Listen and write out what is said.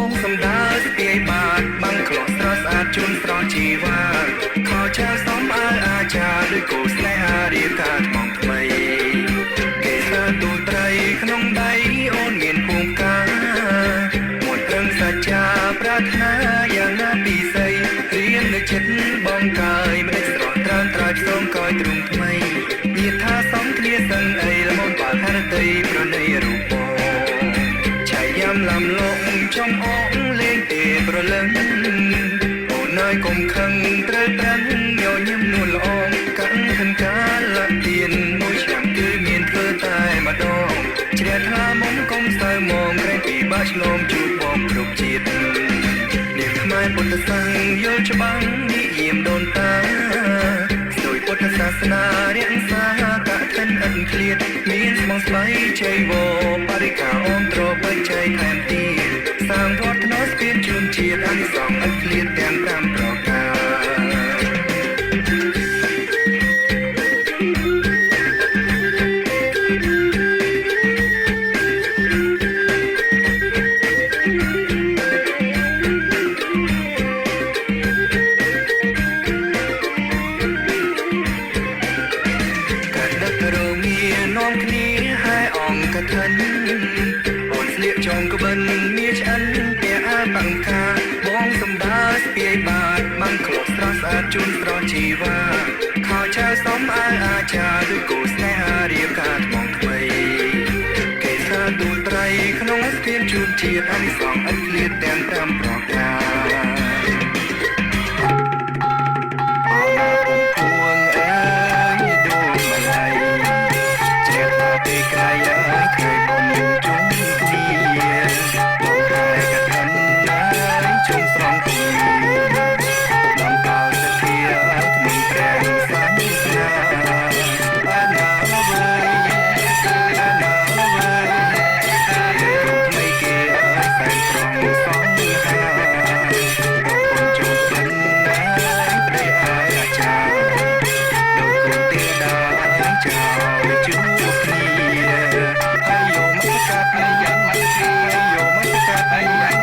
ងសំដៅស្ពាយបាតបាំងក្លោះស្រស់ស្អាតជូនស្រស់ជីវ៉ាខោចាសំអើអាចារ្យដោយគូស្នេហារៀបការថ្មងថ្មីគេថាទូលត្រីក្នុងដៃអូនមានភូមិកាមួយប្រឹងសច្ចាប្រាថ្នាយ៉ាងណាពីស័យរៀននៅចិត្តបងកាយមិនស្រស់ត្រាំត្រាយផ្សងកយទ្រង់ថ្មីញាថាសំគ្នាសឹងអីល្មមបាខរតីប្រណីរូបឆៃយ៉ាំលំលងចំអងលេងទេប្រលឹងអូនហើយកុំខឹងត្រូវប្រឹងញញឹមនួនល្អកាំងខិនកាលទៀនមួយឆ្នាំគឺមានធ្វើតែម្ដងជ្រះថ្លាមុំកុំសើមងក្រែងពីបាឆ្លងជួបបងគ្រប់ជាតិនាងខ្មែរពុទ្ធសាសនាយល់ច្បាស់និយាមដូនតាស្ទួយពុទ្ធសាសនារាំងសាកឋិនឥតឃ្លាតមានស្មងស្បៃជ័យវបរិកាអមត្របិជ័យថែមទីសាងវត្តណស្ពានជូនជាតិអានិសង្សឥតឃ្លាតទាំង5ប្រការនាំគ្នាហើយអង្គកឋិនអូនស្លៀកចងក្បិនមានឆ្អិនពាក់អាបង្កាបងសំដៅស្ពាយបាតបាំងក្លោះស្រស់ស្អាតជូនស្រស់ជីវ៉ាខោឆៅសំអើអាចារ្យដូចគូស្នេហារៀបការថ្មងថ្មីគេថាទូលត្រីក្នុងស្ពានជូនជាតិអានិសង្សឥតឃ្លាតទាំង5ប្រការក្រៃអើយក្រៃបុនជុំគ្នាបងក្រៃកឋិនអើយជុំស្រង់គ្នាដំកល់សទ្ធាគ្មានព្រះសង្ឃនាអាណាវើយអាណាវើយថ្មីគេអើយតែត្រង់សងហាគុណចូលសិនអើយព្រះអើយអាចារ្យដោយគុណទេដាចៅជួគ្នាYo,